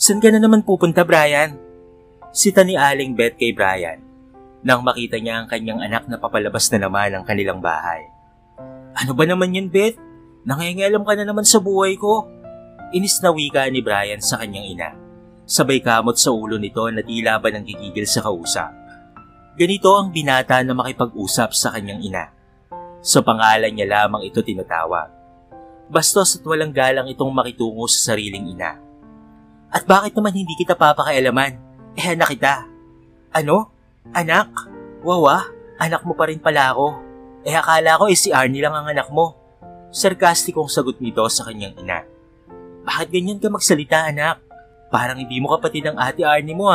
Saan ka na naman pupunta, Brian? Sita ni Aling Beth kay Brian nang makita niya ang kanyang anak na papalabas na naman ng kanilang bahay. Ano ba naman yun, Beth? Nangingialam ka na naman sa buhay ko. Inis na wika ni Brian sa kanyang ina. Sabay kamot sa ulo nito na tila ba nang gigigil sa kausap. Ganito ang binata na makipag-usap sa kanyang ina. Sa pangalan niya lamang ito tinatawag. Bastos at walang galang itong makitungo sa sariling ina. At bakit naman hindi kita papakialaman? Anak kita. Ano? Anak? Wawa, anak mo pa rin pala ako. Akala ko si Arnie lang ang anak mo. Sarkastikong sagot nito sa kanyang ina. Bakit ganyan ka magsalita, anak? Parang hindi mo kapatid ang ate Arnie mo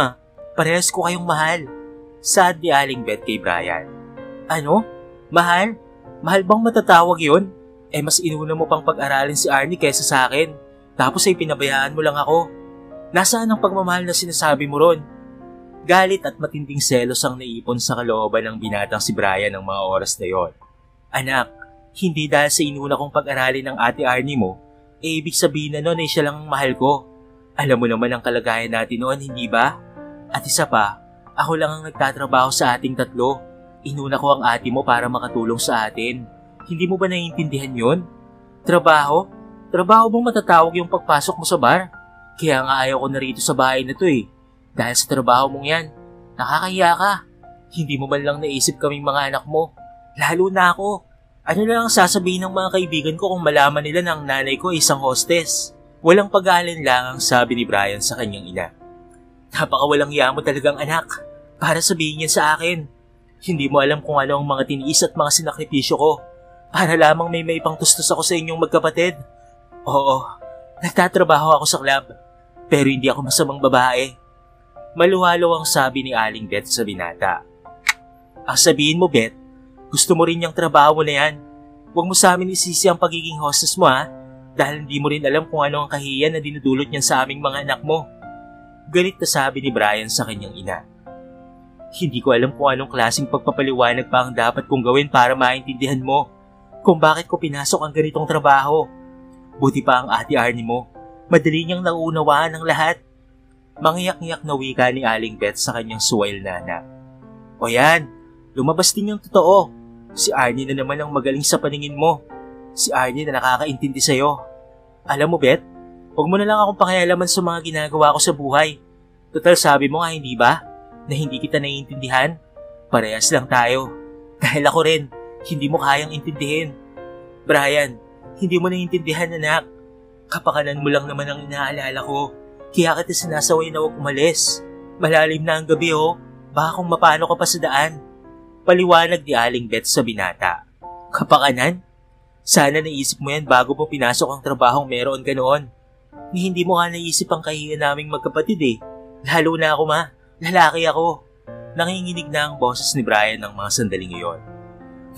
Parehas ko kayong mahal. Sad ni Aling Beth kay Brian. Ano? Mahal? Mahal bang matatawag yun? Mas inuna mo pang pag-aralin si Arnie kaysa sa akin. Tapos pinabayaan mo lang ako. Nasaan ang pagmamahal na sinasabi mo ron? Galit at matinding selos ang naipon sa kalooban ng binatang si Brian ng mga oras na yon. Anak, hindi dahil sa inuna kong pag-aralin ng ate Arnie mo, ibig sabihin na noon siya lang ang mahal ko. Alam mo naman ang kalagayan natin noon, hindi ba? At isa pa, ako lang ang nagtatrabaho sa ating tatlo. Inuna ko ang ate mo para makatulong sa atin. Hindi mo ba naiintindihan yon? Trabaho? Trabaho bang matatawag yung pagpasok mo sa bar? Kaya nga ayaw ko na rito sa bahay na to Dahil sa trabaho mong yan, nakakahiya ka. Hindi mo man lang naisip kaming mga anak mo. Lalo na ako. Ano na lang sasabihin ng mga kaibigan ko kung malaman nila na ang nanay ko ay isang hostess? Walang pag-aalinlangang sabi ni Brian sa kanyang ina. Napakawalang hiya mo talagang anak. Para sabihin yan sa akin. Hindi mo alam kung ano ang mga tiniis at mga sinakripisyo ko. Para lamang may maipangtustos ako sa inyong magkapatid. Oo, nagtatrabaho ako sa club. Pero hindi ako masamang babae. Maluhalo ang sabi ni Aling Beth sa binata. Ang sabihin mo, Beth, gusto mo rin yung trabaho mo na yan. Huwag mo sa amin isisi ang pagiging hostess mo dahil hindi mo rin alam kung ano ang kahiyan na dinudulot niyan sa aming mga anak mo. Galit na sabi ni Brian sa kanyang ina. Hindi ko alam kung anong klaseng pagpapaliwanag pa ang dapat kong gawin para maintindihan mo kung bakit ko pinasok ang ganitong trabaho. Buti pa ang ate Arnie mo. Madali niyang nauunawaan ang lahat. Mangiyak-ngiyak na wika ni Aling Beth sa kanyang suwail na anak. O yan, lumabas din yung totoo. Si Arnie na naman ang magaling sa paningin mo. Si Arnie na nakakaintindi sa'yo. Alam mo, Beth, huwag mo na lang akong pakialaman sa mga ginagawa ko sa buhay. Total sabi mo nga, hindi ba? Na hindi kita naiintindihan? Parehas lang tayo. Dahil ako rin, hindi mo kayang intindihin. Brian, hindi mo naiintindihan, anak. Kapakanan mo lang naman ang inaalala ko. Kaya kita sinasaway na huwag umalis. Malalim na ang gabi Baka kung mapano ka pa sa daan. Paliwanag ni Aling Beth sa binata. Kapakanan? Sana naisip mo yan bago mo pinasok ang trabahong meron ka noon. Ni hindi mo nga naisip ang kahiyan naming magkapatid Lalo na ako lalaki ako. Nanginginig na ang boses ni Brian ng mga sandaling iyon.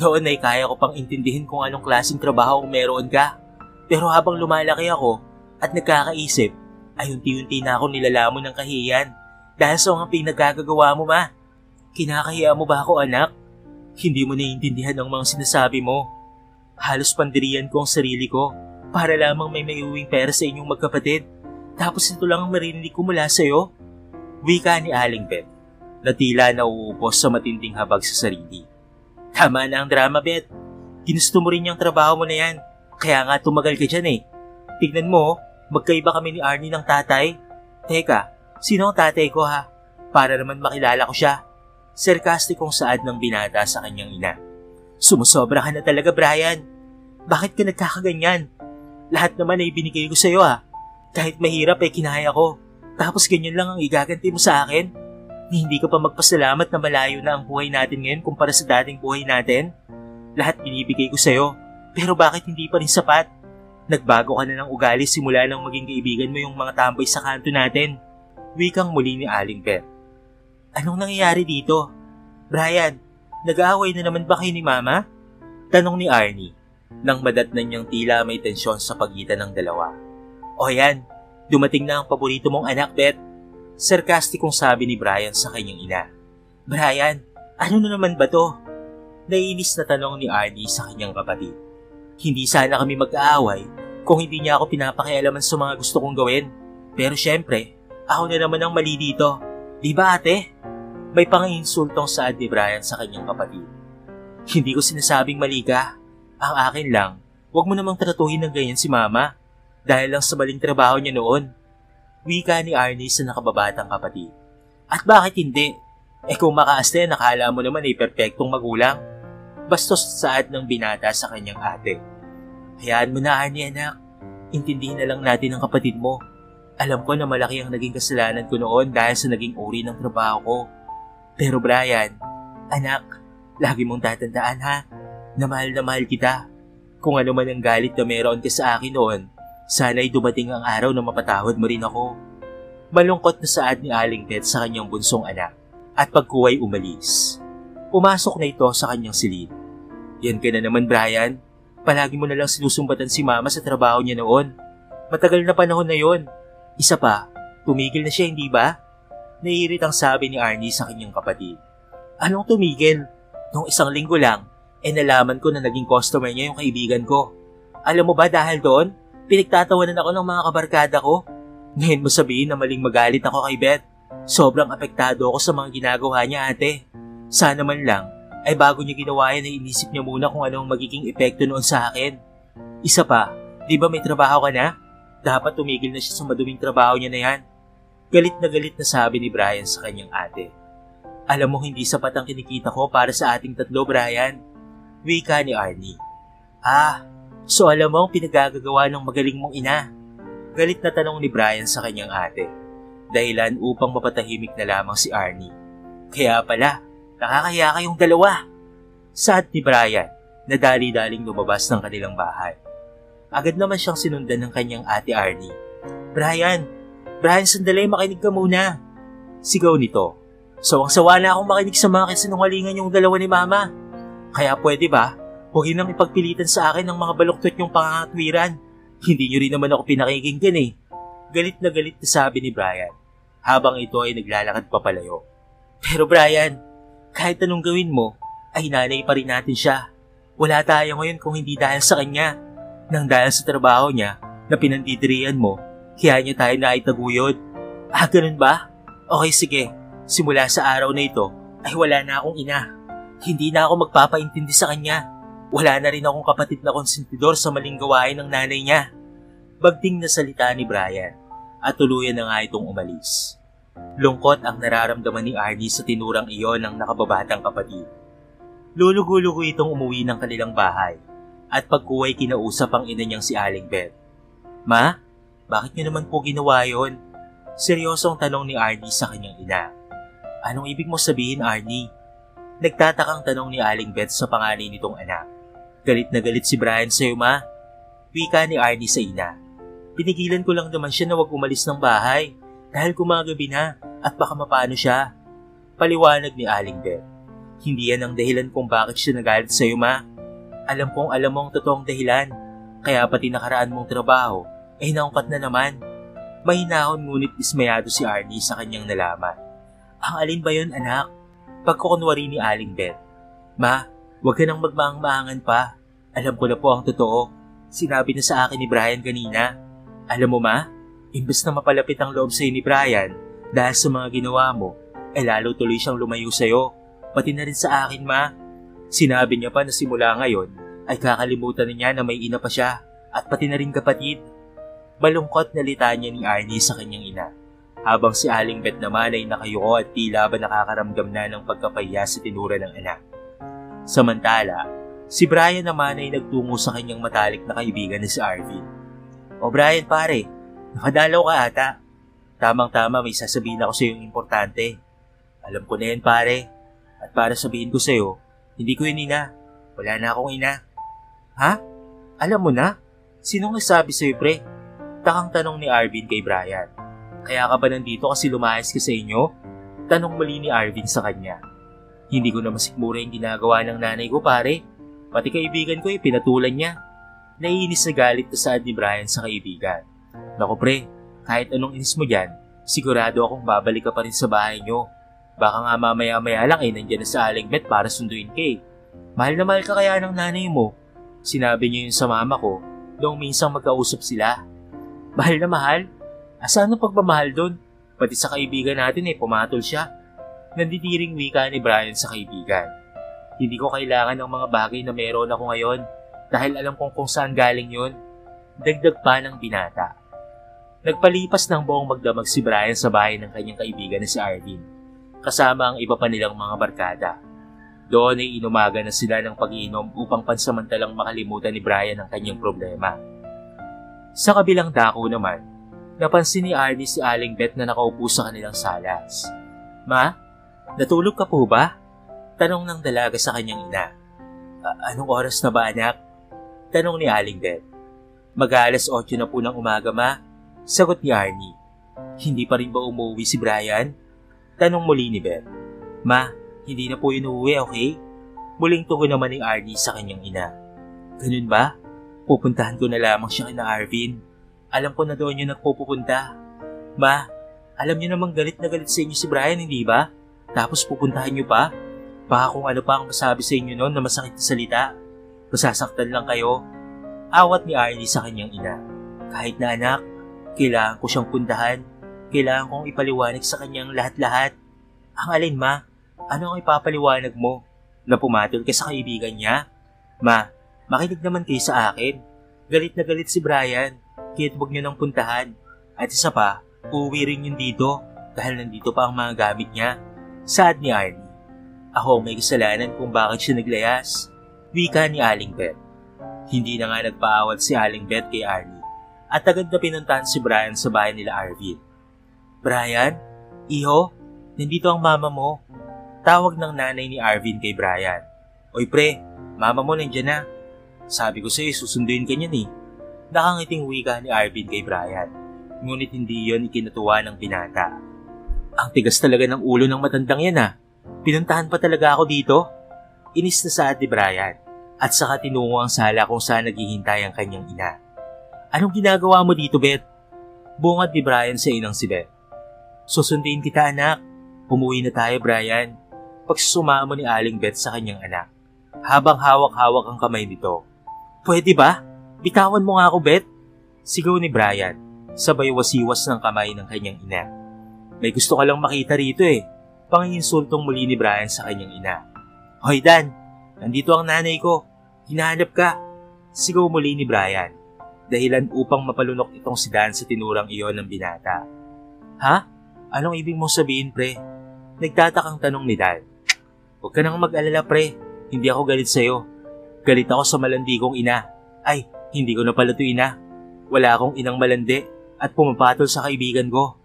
Noon ay kaya ko pang intindihin kung anong klaseng trabaho meron ka. Pero habang lumalaki ako at nagkakaisip, ay unti-unti na ako nilalamon ng kahiyan dahil sa mga pinagagagawa mo Kinakahiya mo ba ako, anak? Hindi mo naiintindihan ang mga sinasabi mo. Halos pandirian ko ang sarili ko para lamang may maiuwing pera sa inyong magkapatid. Tapos ito lang ang marinig ko mula sa'yo. Wika ni Aling Beth na tila nauupos sa matinding habag sa sarili. Tama na ang drama, Beth. Ginusto mo rin yung trabaho mo na yan. Kaya nga tumagal ka dyan Tignan mo, magkaiba kami ni Arnie ng tatay. Teka, sino ang tatay ko Para naman makilala ko siya. Sarkastikong saad ng binata sa kanyang ina. Sumusobra ka na talaga, Brian. Bakit ka nagkakaganyan? Lahat naman ay binigay ko sa'yo Kahit mahirap kinaya ko. Tapos ganyan lang ang igaganti mo sa akin? Hindi ka pa magpasalamat na malayo na ang buhay natin ngayon kumpara sa dating buhay natin? Lahat binibigay ko sa'yo. Pero bakit hindi pa rin sapat? Nagbago ka na ng ugali simula nang maging kaibigan mo yung mga tambay sa kanto natin. Wikang muli ni Aling Beth. Anong nangyayari dito? Brian, nag-aaway na naman ba kayo ni Mama? Tanong ni Arnie, nang madatnan niyang tila may tensyon sa pagitan ng dalawa. O yan, dumating na ang paborito mong anak, Beth. Sarkastikong sabi ni Brian sa kanyang ina. Brian, ano na naman ba to? Naiinis na tanong ni Arnie sa kanyang kapatid. Hindi sana kami mag-aaway kung hindi niya ako pinapakialaman sa mga gusto kong gawin. Pero syempre, Ako na naman ang mali dito. Di ba ate? May pang-insultong saad ni Brian sa kanyang kapatid. Hindi ko sinasabing mali ka. Ang akin lang, huwag mo namang tratuhin ng ganyan si mama. Dahil lang sa maling trabaho niya noon. Wika ni Arnie sa nakababatang kapatid. At bakit hindi? Kung makaaste, nakala mo naman ay perpektong magulang. Bastos saad ng binata sa kanyang ate. Hayaan mo na Arnie anak. Intindihin na lang natin ang kapatid mo. Alam ko na malaki ang naging kasalanan ko noon dahil sa naging uri ng trabaho ko. Pero Brian, anak, lagi mong tatandaan ha, na mahal kita. Kung ano man ang galit na meron ka sa akin noon, sana'y dumating ang araw na mapatawad mo rin ako. Malungkot na saad ni Aling Beth sa kanyang bunsong anak at pagkuway umalis. Pumasok na ito sa kanyang silid. Yan ka na naman Brian, palagi mo na lang sinusumbatan si mama sa trabaho niya noon. Matagal na panahon na yon. Isa pa, tumigil na siya hindi ba? Naiirit ang sabi ni Arnie sa kanyang kapatid. Anong tumigil? Noong 1 linggo lang, nalaman ko na naging customer niya yung kaibigan ko. Alam mo ba dahil doon, pinagtatawanan ako ng mga kabarkada ko? Ngayon mo sabihin na maling magalit ako kay Beth. Sobrang apektado ako sa mga ginagawa niya ate. Sana man lang, ay bago niya ginawa yan ay inisip niya muna kung anong magiging epekto noon sa akin. Isa pa, di ba may trabaho ka na? Dapat tumigil na siya sa maduming trabaho niya na yan. Galit na sabi ni Brian sa kanyang ate. Alam mo hindi sapat ang kinikita ko para sa ating tatlo Brian. Wika ni Arnie. So alam mo ang pinagagagawa ng magaling mong ina? Galit na tanong ni Brian sa kanyang ate. Dahilan upang mapatahimik na lamang si Arnie. Kaya pala, nakakaya kayong dalawa. Saad ni Brian na dali-daling lumabas ng kanilang bahay. Agad naman siyang sinundan ng kanyang ate Arnie. Brian, sandali, makinig ka muna. Sigaw nito. Sawang-sawa na akong makinig sa mga kasinungalingan yung dalawa ni mama. Kaya pwede ba, huwag nang ipagpilitan sa akin ng mga baluktot yung pangangatwiran. Hindi nyo rin naman ako pinakikinggan eh. Galit na sabi ni Brian, habang ito ay naglalakad papalayo. Pero Brian, kahit anong gawin mo, ay nanay pa rin natin siya. Wala tayo ngayon kung hindi dahil sa kanya. Nang dahil sa trabaho niya na pinandidirian mo, kaya niya tayo naitaguyod. Ganun ba? Okay sige, simula sa araw na ito ay wala na akong ina. Hindi na ako magpapaintindi sa kanya. Wala na rin akong kapatid na konsentidor sa maling gawain ng nanay niya. Bagting na salita ni Brian at tuluyan na nga itong umalis. Lungkot ang nararamdaman ni Arnie sa tinurang iyon ng nakababatang kapatid. Lulugo-lugo itong umuwi ng kanilang bahay at pagkuway kinausap ang ina niyang si Aling Beth. Ma, bakit niyo naman po ginawa yon? Seryosong tanong ni Arnie sa kanyang ina. Anong ibig mo sabihin Arnie? Nagtatakang tanong ni Aling Beth sa panganay nitong anak. Galit na galit si Brian sa'yo ma. Wika ni Arnie sa ina. Pinigilan ko lang naman siya na wag umalis ng bahay dahil gumagabi na at baka mapano siya. Paliwanag ni Aling Beth. Hindi yan ang dahilan kung bakit siya nagalit sa'yo ma. Alam kong alam mo ang totoong dahilan. Kaya pati nakaraan mong trabaho ay naungkat na naman. Mahinahon ngunit dismayado si Arnie sa kanyang nalaman. Ang alin ba yun anak? Pagkukunwari ni Aling Beth. Ma, huwag ka nang magmaang-maangan pa. Alam ko na po ang totoo. Sinabi na sa akin ni Brian kanina. Alam mo ma, imbes na mapalapit ang loob sa'yo ni Brian dahil sa mga ginawa mo, lalo tuloy siyang lumayo sa'yo. Pati na rin sa akin ma. Sinabi niya pa na simula ngayon ay kakalimutan na niya na may ina pa siya at pati na rin kapatid. Malungkot na litanya ni Arnie sa kanyang ina. Habang si Aling Beth naman ay nakayuko at tila ba nakakaramdam na ng pagkapahiya sa tinura ng anak. Samantala, si Brian naman ay nagtungo sa kanyang matalik na kaibigan na si Arvin. O Brian pare, nakadalaw ka ata. Tamang-tama may sasabihin ako sa iyong importante. Alam ko na yan pare. At para sabihin ko sa iyo, hindi ko yun ina. Wala na akong ina. Ha? Alam mo na? Sinong nagsabi sa iyo pre? Takang tanong ni Arvin kay Brian. Kaya ka ba nandito kasi lumayas ka sa inyo? Tanong muli ni Arvin sa kanya. Hindi ko na masikmura yung ginagawa ng nanay ko pare. Pati kaibigan ko pinatulan niya. Naiinis na galit na saad ni Brian sa kaibigan. Naku pre, kahit anong inis mo dyan, sigurado akong babalik ka pa rin sa bahay nyo. Baka nga mamaya-maya lang nandiyan na sa Aling Beth para sunduin ka. Mahal na mahal ka kaya ng nanay mo. Sinabi niyo yun sa mama ko noong minsang magkausap sila. Mahal na mahal? Asaan ang pagmamahal doon? Pati sa kaibigan natin pumatol siya. Nanditiring wika ni Brian sa kaibigan. Hindi ko kailangan ng mga bagay na meron ako ngayon dahil alam kung saan galing yun. Dagdag pa ng binata. Nagpalipas ng buong magdamag si Brian sa bahay ng kanyang kaibigan na si Arvin, kasama ang iba pa nilang mga barkada. Doon ay inumaga na sila ng pag-iinom upang pansamantalang makalimutan ni Brian ang kanyang problema. Sa kabilang dako naman, napansin ni Arnie si Aling Beth na nakaupo sa kanilang salas. "Ma, natulog ka po ba?" Tanong ng dalaga sa kanyang ina. Anong oras na ba, anak?" Tanong ni Aling Beth. "Mag-aalas 8 na po ng umaga, ma," sagot ni Arnie. "Hindi pa rin ba umuwi si Brian?" Tanong muli ni Beth. "Ma, hindi na po yun uuwi, okay?" Muling tugon naman ni Arnie sa kanyang ina. "Ganun ba? Pupuntahan ko na lamang siya kina Arvin. Alam ko na doon yun nagpupunta. Ma, alam niyo namang galit na galit sa inyo si Brian, hindi ba? Tapos pupuntahan niyo pa? Baka kung ano pa ang masabi sa inyo noon na masakit na salita. Masasaktan lang kayo." Awat ni Arnie sa kanyang ina. "Kahit na anak, kailangan ko siyang puntahan. Kailangan kong ipaliwanag sa kanyang lahat-lahat." "Ang alin, ma? Ano ang ipapaliwanag mo? Na pumatol ka sa kaibigan niya?" "Ma, makinig naman kayo sa akin. Galit na galit si Brian, kaya't huwag niyo nang puntahan. At isa pa, uuwi rin yun dito dahil nandito pa ang mga gamit niya." Saad ni Arnie. "Ako may kasalanan kung bakit siya naglayas," wika ni Aling Beth. Hindi na nga nagpaawat si Aling Beth kay Arnie at agad na pinuntahan si Brian sa bahay nila Arvin. "Brian, iho, nandito ang mama mo." Tawag ng nanay ni Arvin kay Brian. "Oy pre, mama mo nandiyan na. Sabi ko sa'yo, susunduin ka niyan eh." Nakangiting wika ni Arvin kay Brian, ngunit hindi yon ikinatuwa ng binata. "Ang tigas talaga ng ulo ng matandang yan ah. Pinuntahan pa talaga ako dito?" Inis na saad ni Brian at saka tinungo ang sala kung saan naghihintay ang kanyang ina. "Anong ginagawa mo dito, Beth?" Bungad ni Brian sa inang si Beth. "Susunduin kita, anak. Umuwi na tayo, Brian." Pagsusumamo ni Aling Beth sa kanyang anak, habang hawak-hawak ang kamay nito. "Pwede ba? Bitawan mo nga ako, Beth." Sigaw ni Brian, sabay wasiwas ng kamay ng kanyang ina. "May gusto ka lang makita rito eh." Panginsultong muli ni Brian sa kanyang ina. "Hoy Dan, nandito ang nanay ko. Hinahanap ka." Sigaw muli ni Brian, dahilan upang mapalunok itong si Dan sa tinurang iyon ng binata. "Ha? Anong ibig mong sabihin, pre?" Nagtatakang tanong ni Dan. "Huwag ka nang mag-alala, pre. Hindi ako galit sa'yo. Galit ako sa malandi kong ina. Ay, hindi ko na pala ito ina. Wala akong inang malandi at pumapatol sa kaibigan ko."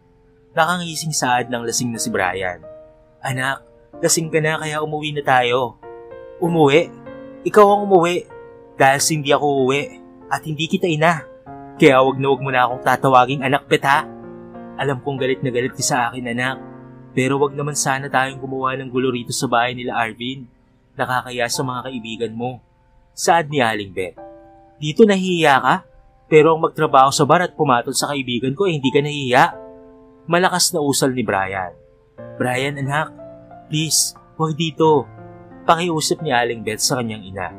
Nakangising saad ng lasing na si Brian. "Anak, lasing ka na kaya umuwi na tayo." "Umuwi? Ikaw ang umuwi. Dahil hindi ako uuwi at hindi kita ina. Kaya wag na wag mo na akong tatawaging anak, Beth, ha? Alam kong galit na galit ka sa akin, anak. Pero wag naman sana tayong gumawa ng gulo rito sa bahay nila Arvin. Nakakaya sa mga kaibigan mo." Saad ni Aling Beth. "Dito nahihiya ka? Pero ang magtrabaho sa bar at pumatol sa kaibigan ko hindi ka nahihiya?" Malakas na usal ni Brian. "Brian, anak, please, huwag dito." Pakiusap ni Aling Beth sa kanyang ina.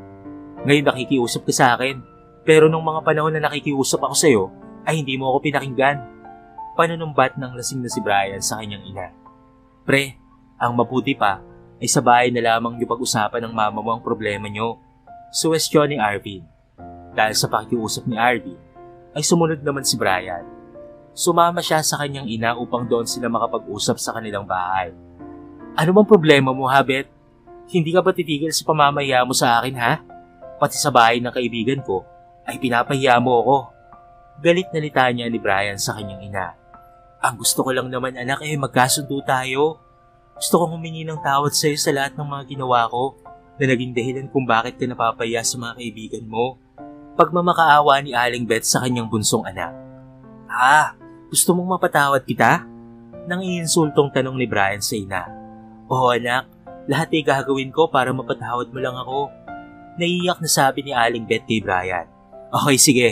"Ngayon nakikiusap ka sa akin, pero nung mga panahon na nakikiusap ako sa'yo, ay hindi mo ako pinakinggan." Panunumbat ng lasing na si Brian sa kanyang ina. "Pre, ang mabuti pa ay sa bahay na lamang niyo pag-usapan ng mama mo ang problema niyo." Suwestyon ni Arvin. Dahil sa pakiusap ni Arvin, ay sumunod naman si Brian. Sumama siya sa kanyang ina upang doon sila makapag-usap sa kanilang bahay. "Ano bang problema mo, ha, Beth? Hindi ka ba titigil sa pamamahiya mo sa akin, ha? Pati sa bahay ng kaibigan ko, ay pinapahiya mo ako." Galit na litanya ni Brian sa kanyang ina. "Ang gusto ko lang naman, anak, magkasundo tayo. Gusto kong humingi ng tawad sa'yo sa lahat ng mga ginawa ko na naging dahilan kung bakit ka napapahiya sa mga kaibigan mo." Pagmamakaawa ni Aling Beth sa kanyang bunsong anak. Gusto mong mapatawad kita?" Nang iinsultong tanong ni Brian sa ina. "Oo, anak, lahat ay gagawin ko para mapatawad mo lang ako." Naiiyak na sabi ni Aling Beth kay Brian. "Okay, sige.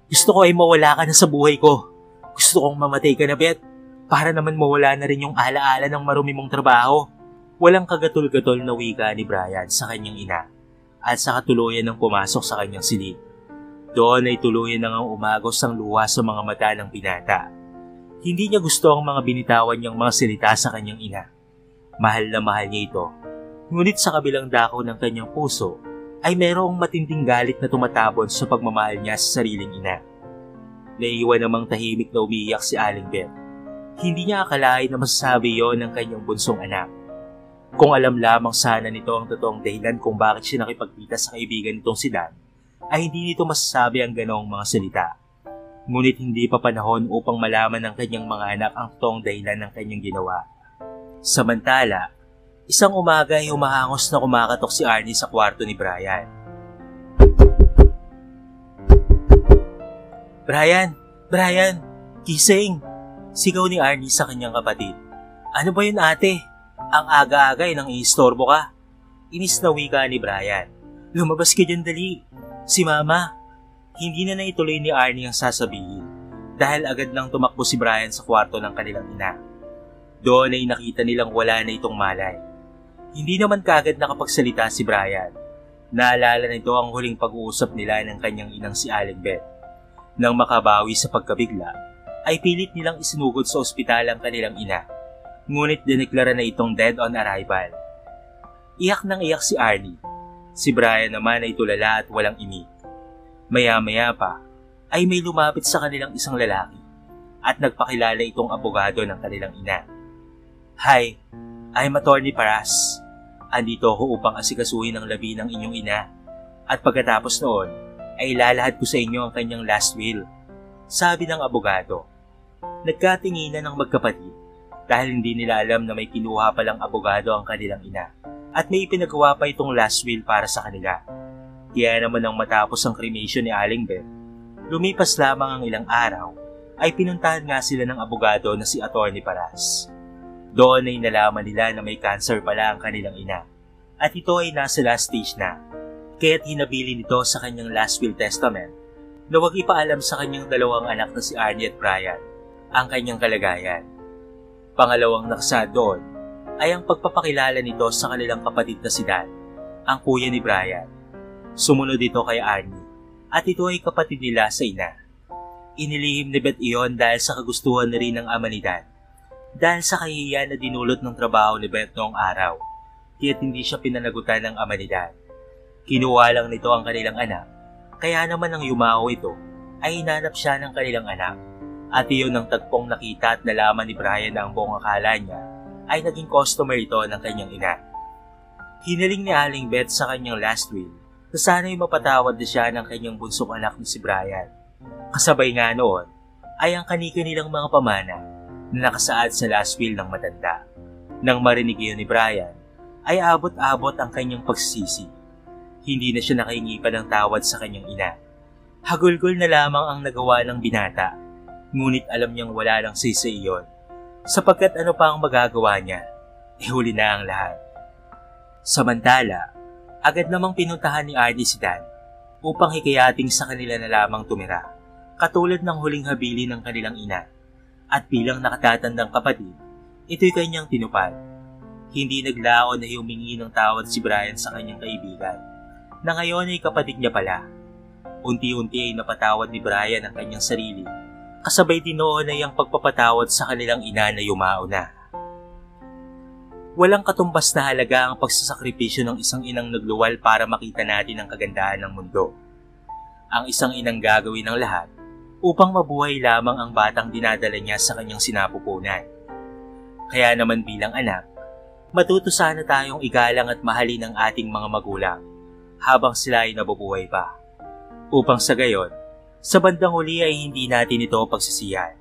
Gusto ko ay mawala ka na sa buhay ko. Gusto kong mamatay ka na, Beth, para naman mawala na rin yung alaala ng marumi mong trabaho." Walang kagatol-gatol na wika ni Brian sa kanyang ina at sa katuluyan ng pumasok sa kanyang silid. Doon ay tuluyan na ngang umagos ang luha sa mga mata ng binata. Hindi niya gusto ang mga binitawan niyang mga salita sa kanyang ina. Mahal na mahal niya ito. Ngunit sa kabilang dako ng kanyang puso ay merong matinding galit na tumatabon sa pagmamahal niya sa sariling ina. Naiiwan namang tahimik na umiiyak si Aling Beth. Hindi niya akalain na masasabi yon ng kanyang bunsong anak. Kung alam lamang sana nito ang totoong dahilan kung bakit siya nakipagkita sa kaibigan nitong si Dan, ay hindi nito masasabi ang ganong mga salita. Ngunit hindi pa panahon upang malaman ng kanyang mga anak ang totoong dahilan ng kanyang ginawa. Samantala, isang umaga ay humahangos na kumakatok si Arnie sa kwarto ni Brian. Brian, gising! Sigaw ni Arnie sa kanyang kapatid. Ano ba yun ate? Ang aga-aga nang iistorbo ka. Inis na wika ni Brian. Lumabas ka dyan dali. Si Mama. Hindi na naituloy ni Arnie ang sasabihin dahil agad nang tumakbo si Brian sa kwarto ng kanilang ina. Doon ay nakita nilang wala na itong malay. Hindi naman kaagad nakapagsalita si Brian. Naalala nito ang huling pag-uusap nila ng kanyang inang si Aling Beth. Nang makabawi sa pagkabigla, ay pilit nilang isinugod sa ospital ang kanilang ina. Ngunit dineklara na itong dead on arrival. Iyak nang iyak si Arnie. Si Brian naman ay tulala at walang imik. Maya-maya pa ay may lumapit sa kanilang isang lalaki at nagpakilala itong abogado ng kanilang ina. Hi, I'm Attorney Paras. Andito ako upang asikasuhin ang labi ng inyong ina. At pagkatapos noon ay ilalahad ko sa inyo ang kanyang last will. Sabi ng abogado. Nagkatinginan ng magkapatid dahil hindi nila alam na may kinuha palang abogado ang kanilang ina at may ipinagawa pa itong last will para sa kanila. Kaya naman nang matapos ang cremation ni Aling Beth, lumipas lamang ang ilang araw ay pinuntahan nga sila ng abogado na si Attorney Paras. Doon ay nalaman nila na may cancer pala ang kanilang ina at ito ay nasa last stage na, kaya't hinabili nito sa kanyang last will testament na huwag ipaalam sa kanyang dalawang anak na si Arnie at Brian ang kanyang kalagayan. Pangalawang nakasad doon ay ang pagpapakilala nito sa kanilang kapatid na si Dan, ang kuya ni Brian. Sumunod ito kay Arnie at ito ay kapatid nila sa ina. Inilihim ni Beth iyon dahil sa kagustuhan na rin ng ama ni Dan. Dahil sa kahihiyan na dinulot ng trabaho ni Beth noong araw, kaya't hindi siya pinanagutan ng ama ni Dan. Kinuha lang nito ang kanilang anak, kaya naman nang yumao ito ay hinanap siya ng kanilang anak. At iyon ang tagpong nakita at nalaman ni Brian na ang buong akala niya ay naging customer ito ng kanyang ina. Hinaling ni Aling Beth sa kanyang last will na sana'y mapatawad na siya ng kanyang bunsong anak na si Brian. Kasabay nga noon ay ang kani-kanilang mga pamana na nakasaad sa last will ng matanda. Nang marinig iyon ni Brian ay abot-abot ang kanyang pagsisisi. Hindi na siya nakahingi pa ng tawad sa kanyang ina. Hagulgol na lamang ang nagawa ng binata. Ngunit alam niyang wala lang sisi iyon, sapagkat ano pa ang magagawa niya, huli na ang lahat. Samantala, agad namang pinuntahan ni Arnie si Dan upang hikayating sa kanila na lamang tumira, katulad ng huling habili ng kanilang ina. At bilang nakatatandang kapatid, ito'y kanyang tinupad. Hindi naglaon na humingi ng tawad si Brian sa kanyang kaibigan, na ngayon ay kapatid niya pala. Unti-unti ay napatawad ni Brian ang kanyang sarili. Kasabay din noon ay ang pagpapatawad sa kanilang ina na yumao na. Walang katumbas na halaga ang pagsasakripisyo ng isang inang nagluwal para makita natin ang kagandahan ng mundo. Ang isang inang gagawin ng lahat upang mabuhay lamang ang batang dinadala niya sa kanyang sinapupunan. Kaya naman bilang anak, matuto sana tayong igalang at mahalin ang ating mga magulang habang sila ay nabubuhay pa. Upang sa gayon, sa bandang huli ay hindi natin ito pagsisiyan.